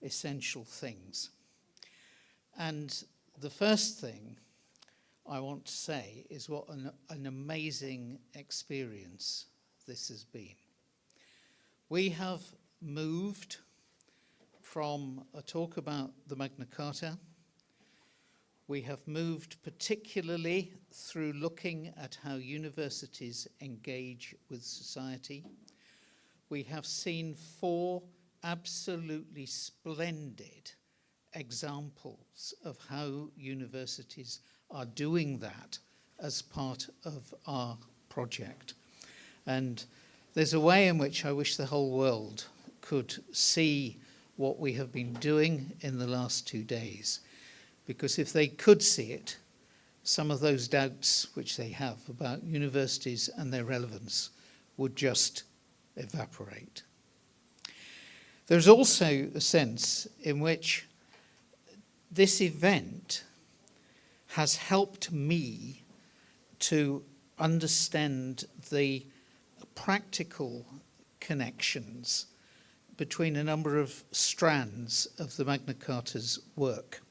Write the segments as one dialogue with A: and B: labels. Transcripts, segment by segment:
A: essential things. And the first thing I want to say is what an amazing experience this has been. We have moved from a talk about the Magna Carta. We have moved particularly through looking at how universities engage with society. We have seen 4 absolutely splendid examples of how universities are doing that as part of our project. And there's a way in which I wish the whole world could see what we have been doing in the last 2 days. Because if they could see it, some of those doubts which they have about universities and their relevance would just evaporate. There's also a sense in which this event has helped me to understand the practical connections between a number of strands of the Magna Carta's work.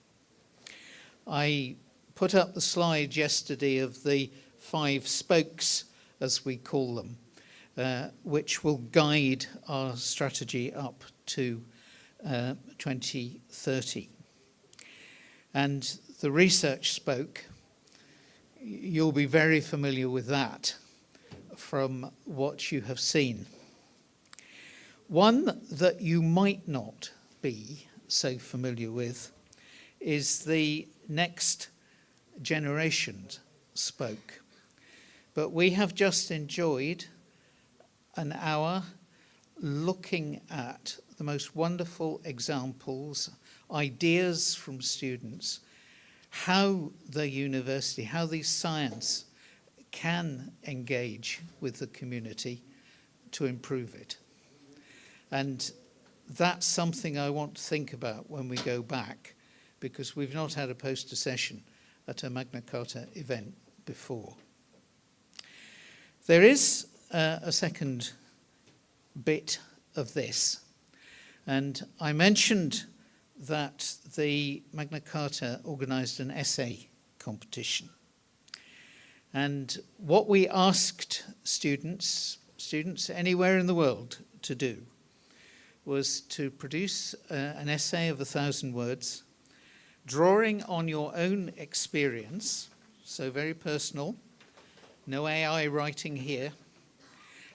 A: I put up the slide yesterday of the 5 spokes, as we call them, which will guide our strategy up to 2030. And the research spoke, you'll be very familiar with that from what you have seen. One that you might not be so familiar with is the next generation spoke. But we have just enjoyed an hour looking at the most wonderful examples, ideas from students, how the university, how the science can engage with the community to improve it. And that's something I want to think about when we go back, because we've not had a poster session at a Magna Carta event before. There is a second bit of this, and I mentioned that the Magna Carta organised an essay competition. And what we asked students anywhere in the world to do was to produce an essay of 1,000 words, drawing on your own experience, so very personal, no AI writing here.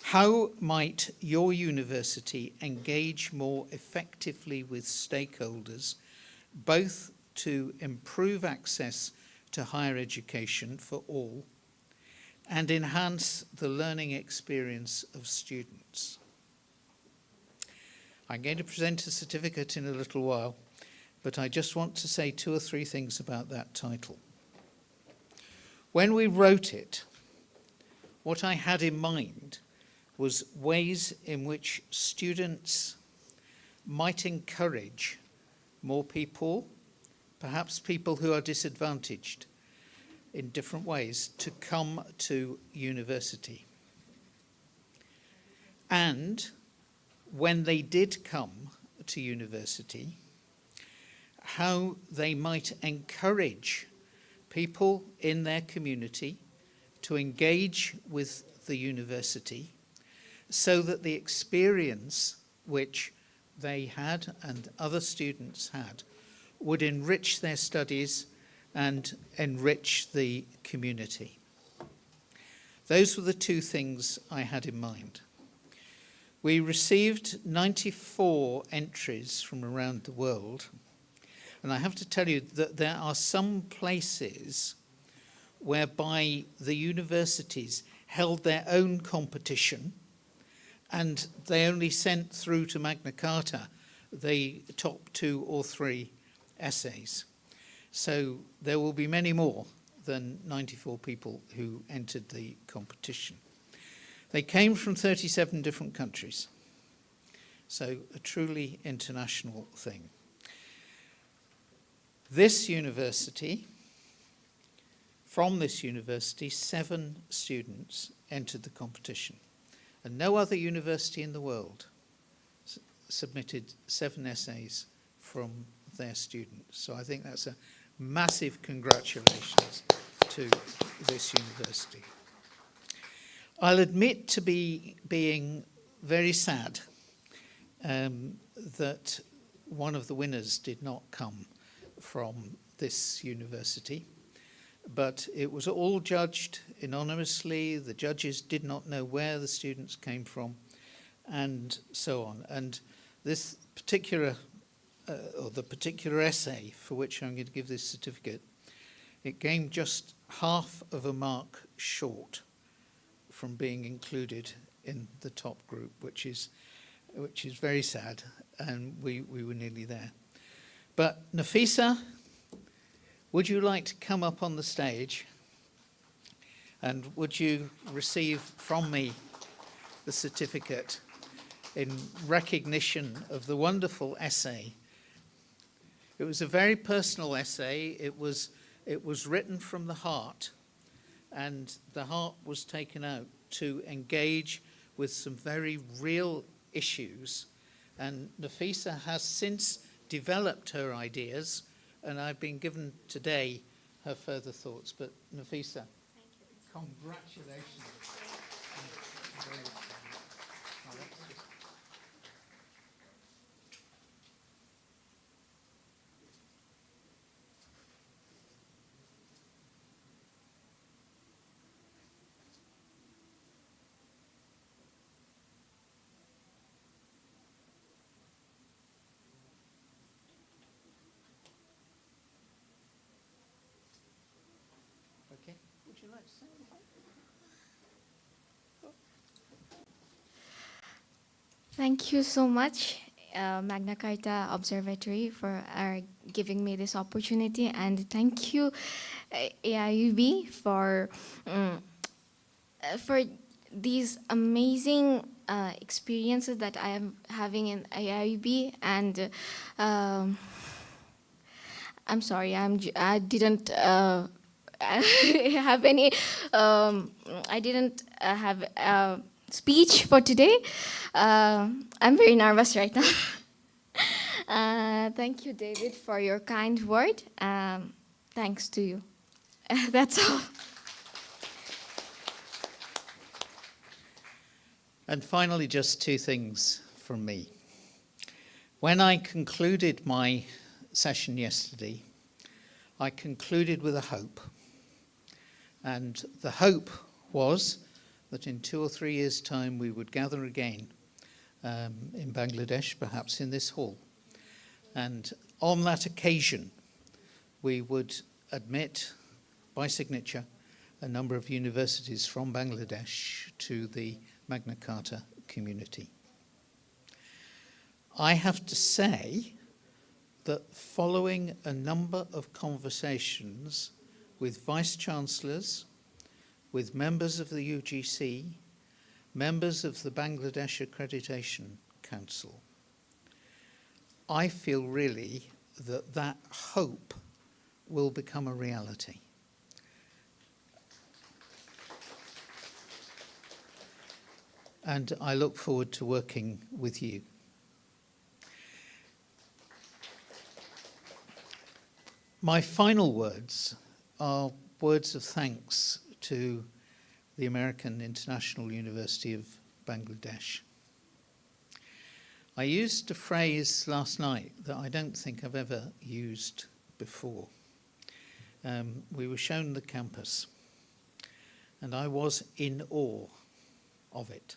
A: How might your university engage more effectively with stakeholders, both to improve access to higher education for all and enhance the learning experience of students? I'm going to present a certificate in a little while, but I just want to say 2 or 3 things about that title. When we wrote it, what I had in mind was ways in which students might encourage more people, perhaps people who are disadvantaged in different ways, to come to university. And when they did come to university, how they might encourage people in their community to engage with the university so that the experience which they had and other students had would enrich their studies and enrich the community. Those were the 2 things I had in mind. We received 94 entries from around the world, and I have to tell you that there are some places whereby the universities held their own competition, and they only sent through to Magna Carta the top 2 or 3 essays. So there will be many more than 94 people who entered the competition. They came from 37 different countries, so a truly international thing. This university, from this university, 7 students entered the competition, and no other university in the world submitted 7 essays from their students. So I think that's a massive congratulations to this university. I'll admit to being very sad that one of the winners did not come from this university, but it was all judged anonymously. The judges did not know where the students came from, and so on. And this particular, or the particular essay for which I'm going to give this certificate, it came just half of a mark short from being included in the top group, which is very sad, and we were nearly there. But Nafisa, would you like to come up on the stage, and would you receive from me the certificate in recognition of the wonderful essay? It was a very personal essay. It was written from the heart, and the heart was taken out to engage with some very real issues. And Nafisa has since developed her ideas, and I've been given today her further thoughts. But Nafisa, congratulations. Okay, would you like to say anything?
B: Thank you so much, Magna Charta Observatory, for giving me this opportunity, and thank you, AIUB, for these amazing experiences that I am having in AIUB. And I'm sorry, I didn't have any. I didn't have a speech for today. I'm very nervous right now. Thank you, David, for your kind word. Thanks to you. That's all.
A: And finally, just two things from me. When I concluded my session yesterday, I concluded with a hope. And the hope was that in 2 or 3 years' time we would gather again in Bangladesh, perhaps in this hall. And on that occasion, we would admit by signature a number of universities from Bangladesh to the Magna Carta community. I have to say that following a number of conversations with vice-chancellors, with members of the UGC, members of the Bangladesh Accreditation Council, I feel really that that hope will become a reality. And I look forward to working with you. My final words are words of thanks to the American International University of Bangladesh. I used a phrase last night that I don't think I've ever used before. We were shown the campus, and I was in awe of it.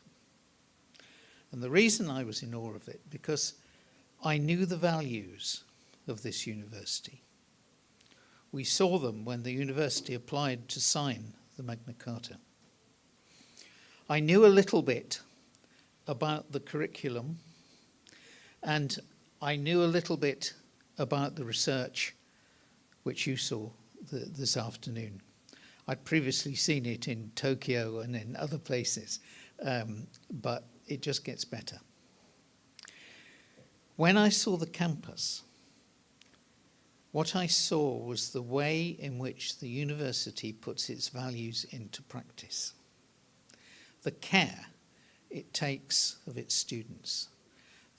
A: And the reason I was in awe of it, because I knew the values of this university. We saw them when the university applied to sign the Magna Carta. I knew a little bit about the curriculum, and I knew a little bit about the research which you saw this afternoon. I'd previously seen it in Tokyo and in other places, but it just gets better. When I saw the campus, what I saw was the way in which the university puts its values into practice. The care it takes of its students,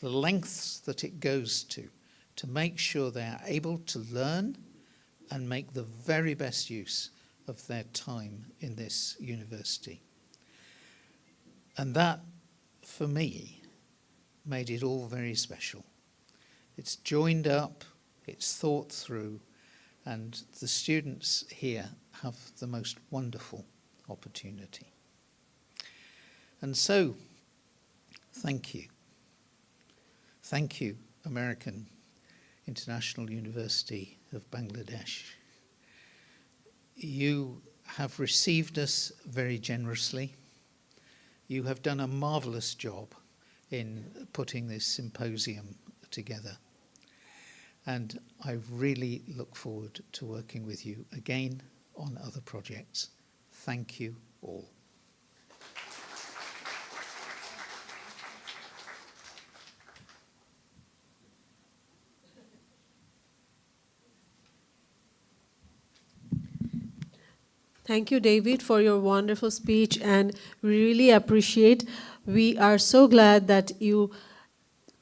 A: the lengths that it goes to to make sure they are able to learn and make the very best use of their time in this university. And that, for me, made it all very special. It's joined up, it's thought through, and the students here have the most wonderful opportunity. And so, thank you. Thank you, American International University of Bangladesh. You have received us very generously. You have done a marvelous job in putting this symposium together. And I really look forward to working with you again on other projects. Thank you all.
C: Thank you, David, for your wonderful speech, and we really appreciate. We are so glad that you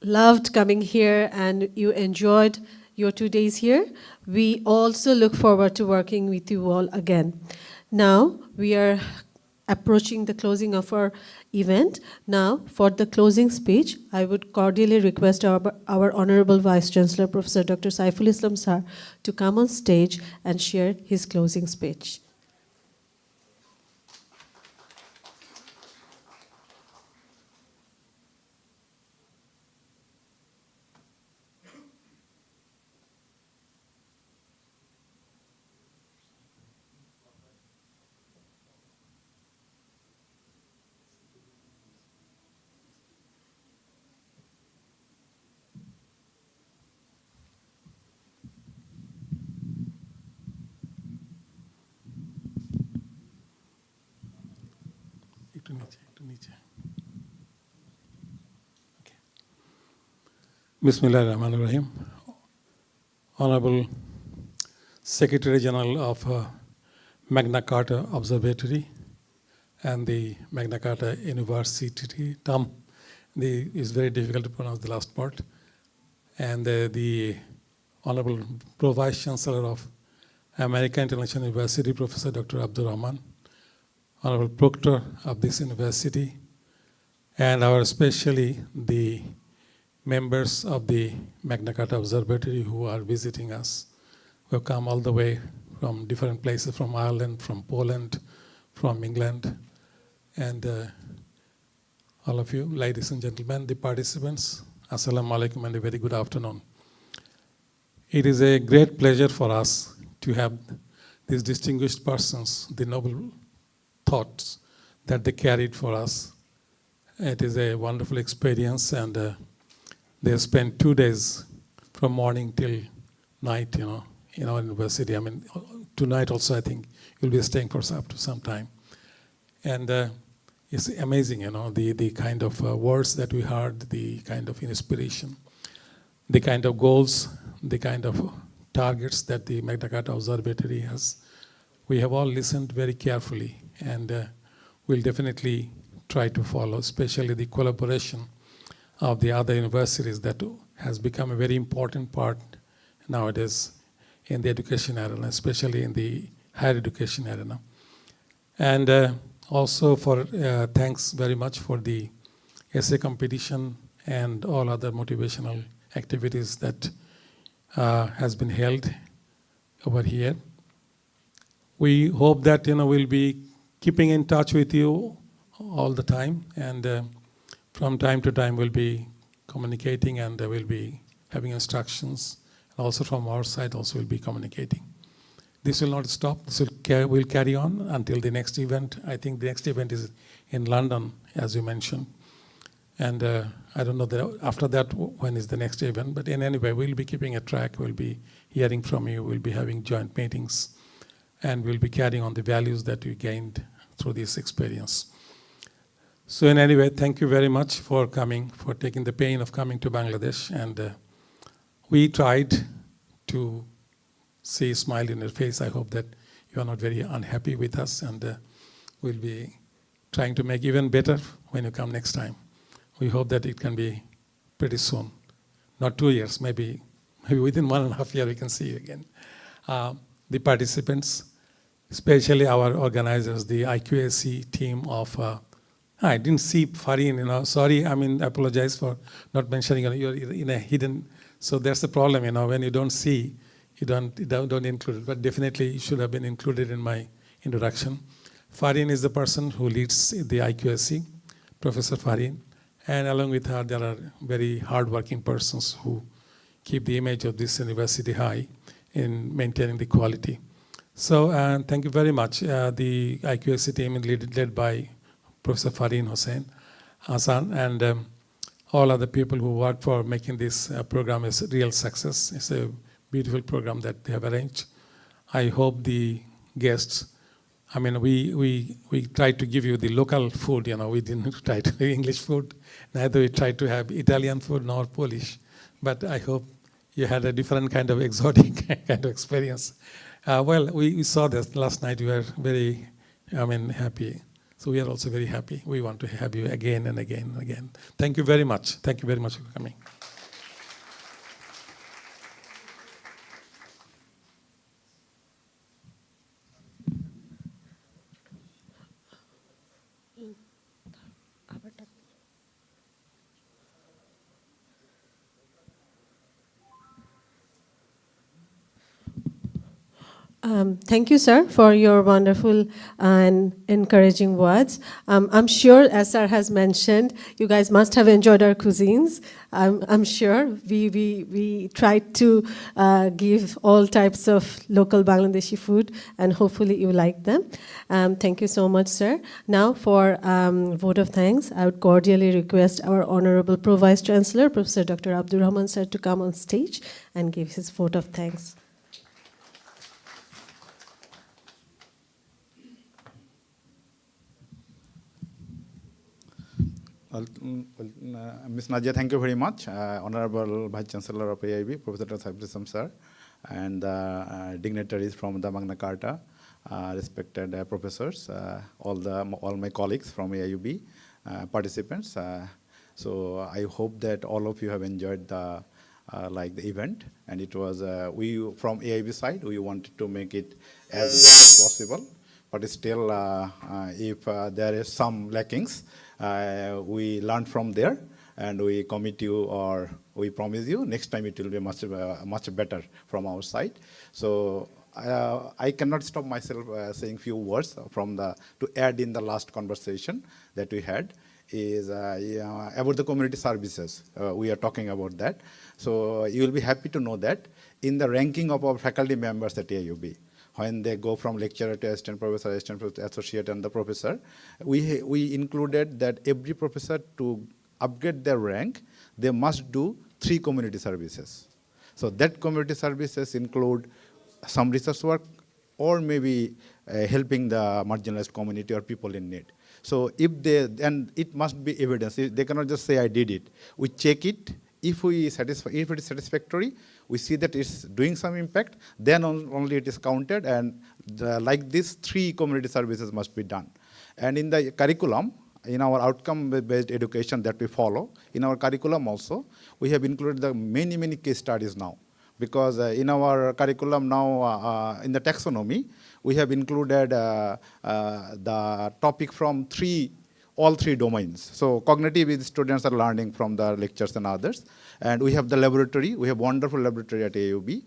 C: loved coming here and you enjoyed your 2 days here. We also look forward to working with you all again. Now, we are approaching the closing of our event. Now, for the closing speech, I would cordially request our Honorable Vice Chancellor, Professor Dr. Saiful Islam Sir, to come on stage and share his closing speech.
D: Bismillahirrahmanirrahim. Honorable Secretary General of Magna Charta Observatory and the Magna Charta University, is very difficult to pronounce the last part, and the Honorable Pro Vice Chancellor of American International University, Professor Dr. Abdul Rahman, Honorable Proctor of this university, and especially the members of the Magna Charta Observatory who are visiting us, who have come all the way from different places, from Ireland, from Poland, from England, and all of you, ladies and gentlemen, the participants, Assalamu alaikum and a very good afternoon. It is a great pleasure for us to have these distinguished persons, the noble thoughts that they carried for us. It is a wonderful experience, and they spent 2 days from morning till night, in our university. I mean, tonight also I think you'll be staying for up to some time. And it's amazing, the kind of words that we heard, the kind of inspiration, the kind of goals, the kind of targets that the Magna Charta Observatory has. We have all listened very carefully, and we'll definitely try to follow, especially the collaboration of the other universities that has become a very important part nowadays in the education arena, especially in the higher education arena. And also for thanks very much for the essay competition and all other motivational activities that has been held over here. We hope that we'll be keeping in touch with you all the time, and from time to time we'll be communicating, and we'll be having instructions. And also from our side also we'll be communicating. This will not stop. This will carry on until the next event. I think the next event is in London, as you mentioned. And I don't know after that when is the next event, but in any way we'll be keeping a track. We'll be hearing from you. We'll be having joint meetings, and we'll be carrying on the values that we gained through this experience. So in any way, thank you very much for coming, for taking the pain of coming to Bangladesh. And we tried to see a smile in your face. I hope that you are not very unhappy with us, and we'll be trying to make even better when you come next time. We hope that it can be pretty soon. Not 2 years, maybe maybe within 1.5 years we can see you again. The participants, especially our organizers, the IQAC team of, I didn't see Farin, sorry, I apologize for not mentioning, you're in a hidden, so that's the problem, when you don't see, you don't include it, but definitely you should have been included in my introduction. Farin is the person who leads the IQAC, Professor Farin, and along with her, there are very hardworking persons who keep the image of this university high in maintaining the quality. So thank you very much. The IQAC team is led by Professor Farin Hassan, and all other people who work for making this program a real success. It's a beautiful program that they have arranged. I hope the guests, we tried to give you the local food, we didn't try to have English food, neither we tried to have Italian food nor Polish, but I hope you had a different kind of exotic kind of experience. Well, we saw this last night, you were very, happy. So we are also very happy. We want to have you again and again and again. Thank you very much. Thank you very much for coming.
C: Thank you, sir, for your wonderful and encouraging words. I'm sure, as sir has mentioned, you guys must have enjoyed our cuisines. I'm sure we tried to give all types of local Bangladeshi food, and hopefully you like them. Thank you so much, sir. Now, for vote of thanks, I would cordially request our Honorable Pro-Vice Chancellor, Professor Dr. Abdur Rahman, sir, to come on stage and give his vote of thanks.
E: Ms. Nadia, thank you very much. Honorable Vice Chancellor of AIUB, Professor Dr. sir, and dignitaries from the Magna Carta, respected professors, all my colleagues from AIUB, participants. So I hope that all of you have enjoyed the event, and it was we from AIUB side we wanted to make it as best as possible, but still if there is some lackings. We learned from there, and we commit you, or we promise you, next time it will be much better from our side. So I cannot stop myself saying few words to add in the last conversation that we had is about the community services. We are talking about that. So you will be happy to know that in the ranking of our faculty members at AIUB, when they go from lecturer to assistant professor, associate, and the professor, we included that every professor, to upgrade their rank, they must do 3 community services. So that community services include some research work, or maybe helping the marginalized community or people in need. So and it must be evidence. They cannot just say, I did it. We check it. If it is satisfactory, we see that it's doing some impact, then only it is counted, and like this 3 community services must be done. And in the curriculum, in our outcome-based education that we follow, in our curriculum also, we have included the many case studies now. Because in our curriculum now, in the taxonomy, we have included the topic from all 3 domains. So cognitive students are learning from the lectures and others. And we have the laboratory. We have wonderful laboratory at AIUB.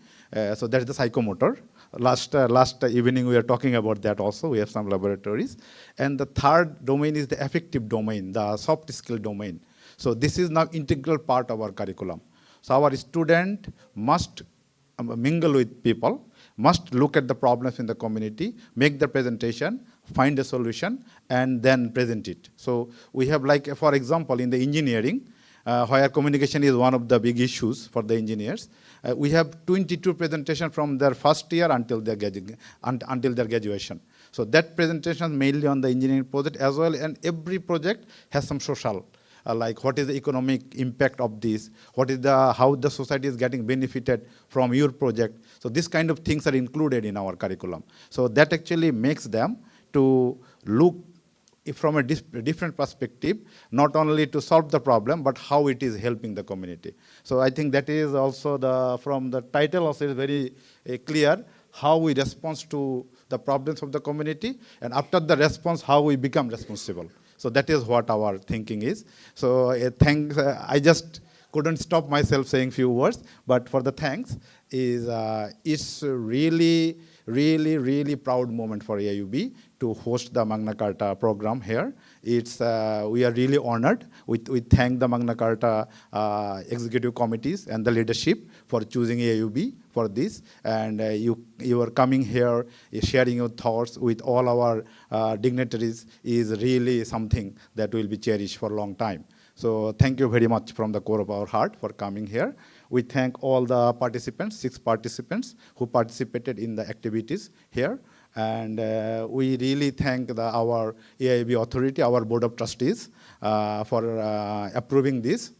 E: So that's the psychomotor. Last evening we were talking about that also. We have some laboratories. And the 3rd domain is the affective domain, the soft skill domain. So this is now integral part of our curriculum. So our student must mingle with people, must look at the problems in the community, make the presentation, find a solution, and then present it. So we have, like, for example, in the engineering, where communication is one of the big issues for the engineers, we have 22 presentations from their first year until their graduation. So that presentation mainly on the engineering project as well, and every project has some social, like what is the economic impact of this, how the society is getting benefited from your project. So this kind of things are included in our curriculum. So that actually makes them to look from a different perspective, not only to solve the problem, but how it is helping the community. So I think that is also from the title also is very clear, how we respond to the problems of the community, and after the response, how we become responsible. So that is what our thinking is. So thanks, I just couldn't stop myself saying few words, but for the thanks is, it's really, really, really proud moment for AIUB to host the Magna Carta program here. It's, we are really honored. We thank the Magna Carta executive committees and the leadership for choosing AIUB for this. And you are coming here, sharing your thoughts with all our dignitaries is really something that will be cherished for a long time. So thank you very much from the core of our heart for coming here. We thank all the participants, 6 participants who participated in the activities here. And we really thank our AIUB authority, our board of trustees for approving this.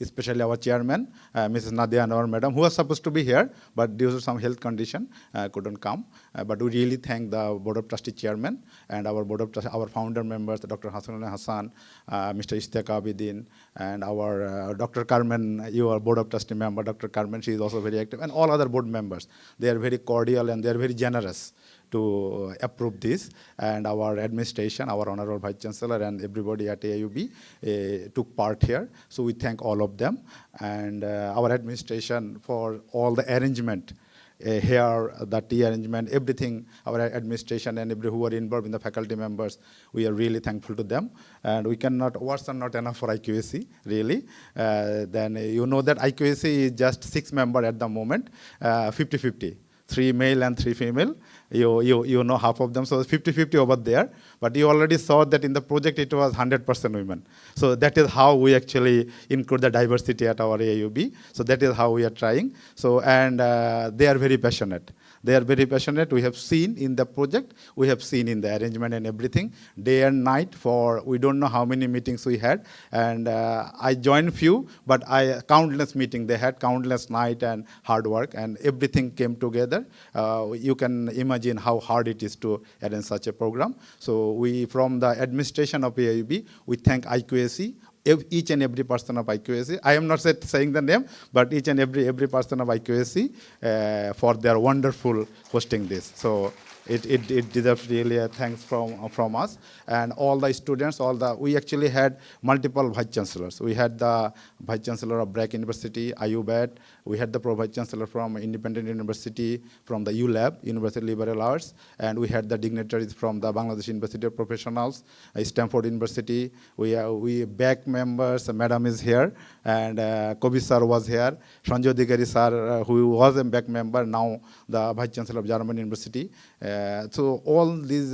E: Especially our chairman, Mrs. Nadia Anwar madam, who was supposed to be here, but due to some health condition, couldn't come. But we really thank the board of trustee chairman and our board of our founder members, Dr. Hasanul Hassan, Mr. Ishtiaq Abidin, and our Dr. Carmen, your board of trustee member, Dr. Carmen, she is also very active, and all other board members. They are very cordial and they are very generous to approve this, and our administration, our Honorable Vice Chancellor and everybody at AIUB took part here. So we thank all of them, and our administration for all the arrangement here, the tea arrangement, everything, our administration and everyone who are involved in the faculty members, we are really thankful to them. And we cannot, words are not enough for IQAC, really. Then you know that IQAC is just 6 members at the moment, 50-50. 3 male and 3 female, you know half of them, so 50-50 over there. But you already saw that in the project it was 100% women. So that is how we actually include the diversity at our AIUB. So that is how we are trying. So, and they are very passionate. They are very passionate. We have seen in the project, we have seen in the arrangement and everything, day and night for, we don't know how many meetings we had. And I joined few, but countless meetings they had, countless night and hard work, and everything came together. You can imagine how hard it is to arrange such a program. So we, from the administration of AIUB, we thank IQAC, each and every person of IQAC. I am not saying the name, but each and every person of IQAC for their wonderful hosting this. So it deserves really a thanks from us. And all the students, we actually had multiple vice chancellors. We had the vice chancellor of BRAC University, AIUB. We had the pro vice chancellor from Independent University, from the ULAB, University of Liberal Arts, and we had the dignitaries from the Bangladesh University of Professionals, Stanford University. We back members, madam is here, and Kobi sir was here, Sanjay Digari sir, who was a back member, now the vice chancellor of German University. So all these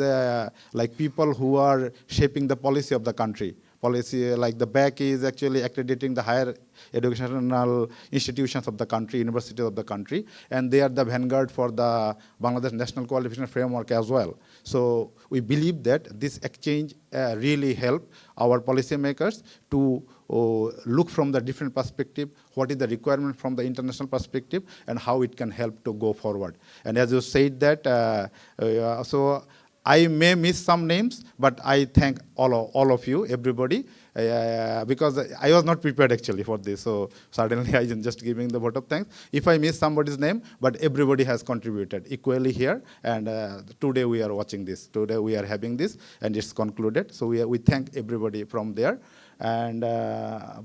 E: like people who are shaping the policy of the country. Policy like the back is actually accrediting the higher educational institutions of the country, universities of the country, and they are the vanguard for the Bangladesh National Qualification Framework as well. So we believe that this exchange really help our policymakers to look from the different perspective, what is the requirement from the international perspective, and how it can help to go forward. And as you said that, so I may miss some names, but I thank all of you, everybody, because I was not prepared actually for this. So suddenly I am just giving the vote of thanks. If I miss somebody's name, but everybody has contributed equally here. And today we are watching this. Today we are having this, and it's concluded. So we thank everybody from there. And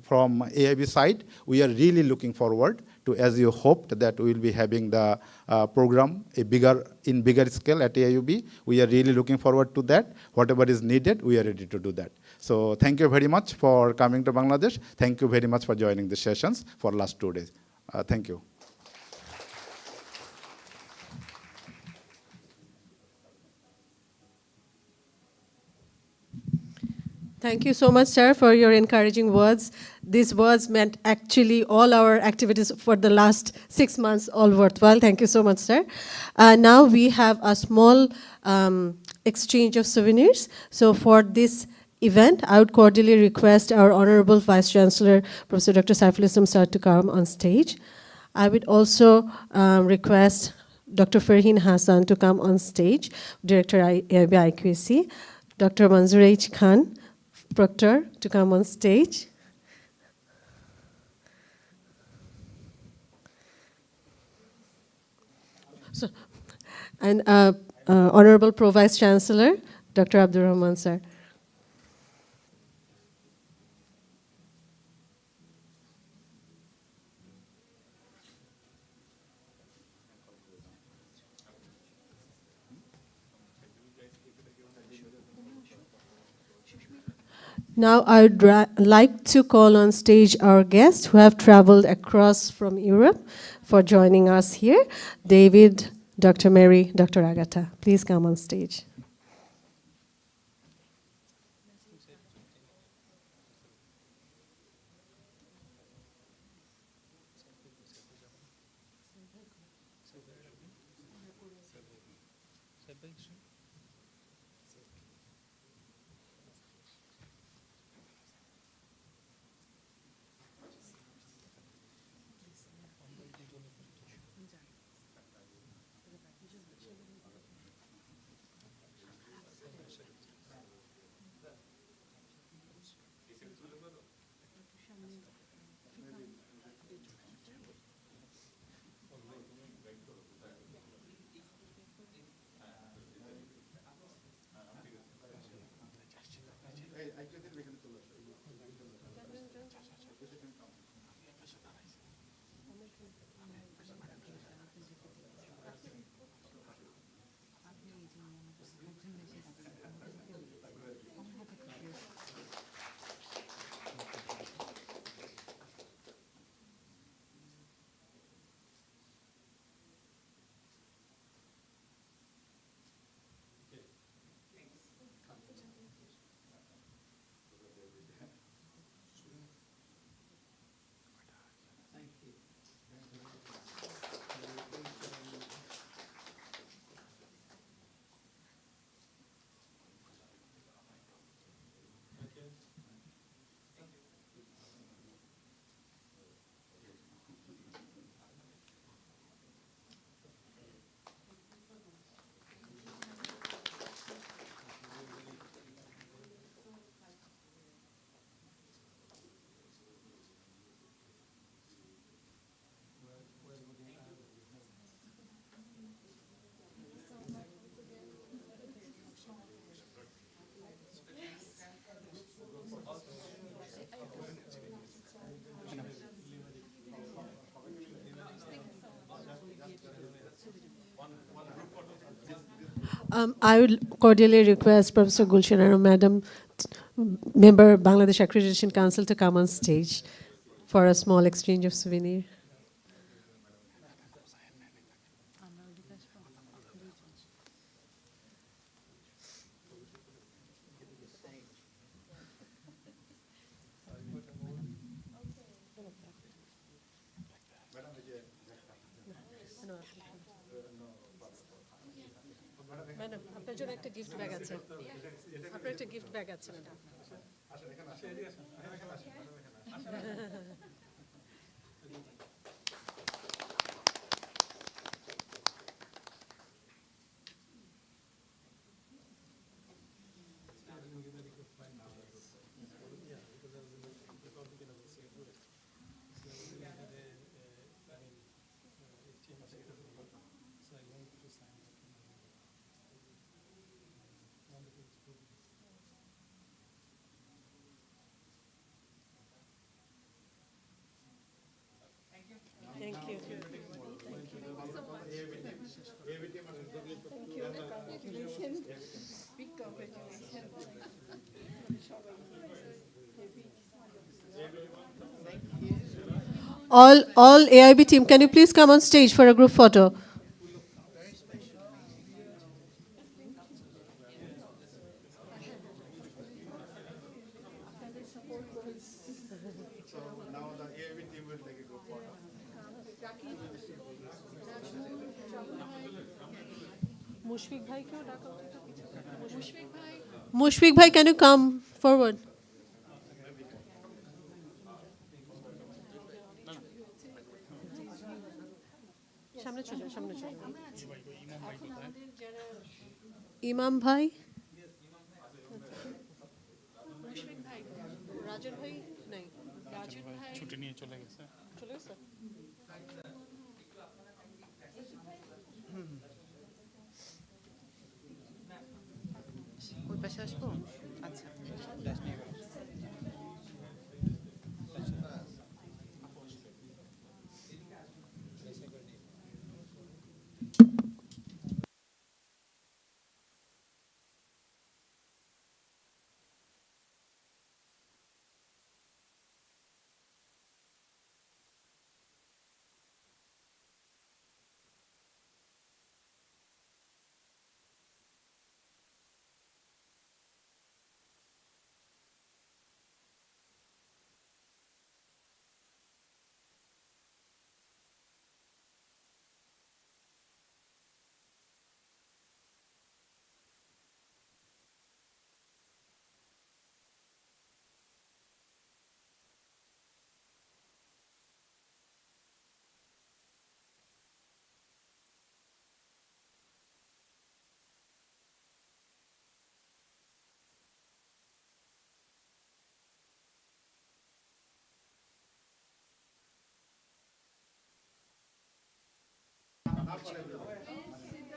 E: from AIB side, we are really looking forward to, as you hoped, that we will be having the program in bigger scale at AIUB. We are really looking forward to that. Whatever is needed, we are ready to do that. So thank you very much for coming to Bangladesh. Thank you very much for joining the sessions for last 2 days. Thank you.
C: Thank you so much, sir, for your encouraging words. These words meant actually all our activities for the last 6 months all worthwhile. Thank you so much, sir. Now we have a small exchange of souvenirs. So for this event, I would cordially request our Honorable Vice Chancellor, Professor Dr. Saiful Islam sir, to come on stage. I would also request Dr. Farheen Hassan to come on stage, Director AIUB IQAC. Dr. Manzoor H. Khan, Proctor, to come on stage. So, and Honorable Pro Vice Chancellor, Dr. Abdur Rahman, sir. Now I would like to call on stage our guests who have traveled across from Europe for joining us here. David, Dr. Mary, Dr. Agatha, please come on stage. I would cordially request Professor Gulshan Ara, Madam, Member Bangladesh Accreditation Council, to come on stage for a small exchange of souvenir. Madam আপনার জন্য একটা gift bag আছে আপনার একটা gift bag আছে madam Thank you. Thank you so much. Thank you. Congratulations. Big congratulations. All AIB team, can you please come on stage for a group photo? Mushfiq bhai, can you come forward? Imam bhai? রাজের ভাই নেই রাজের ভাই
D: ছুটি নিয়ে চলে গেছে।
C: চলে গেছে
F: ওই পাশে আসবো আচ্ছা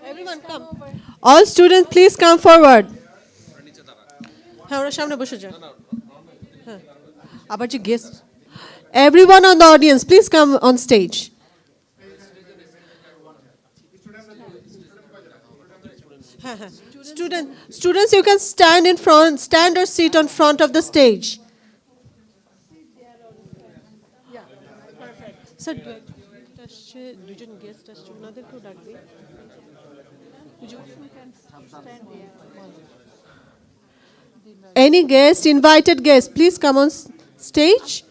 C: Everyone come. All students, please come forward. হ্যাঁ ওরা সামনে বসে যান হ্যাঁ আবার যে guest Everyone on the audience, please come on stage. Students, you can stand or sit on front of the stage. Sir, দুজন গেস্ট আসছে ওনাদেরকেও ডাকবে Any guest, invited guest, please come on stage.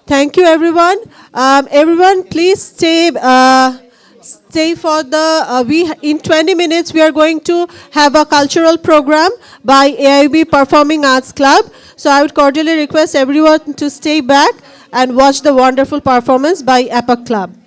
C: Thank you, everyone. Everyone, please stay for the. In 20 minutes, we are going to have a cultural program by AIUB Performing Arts Club. So I would cordially request everyone to stay back and watch the wonderful performance by APA Club.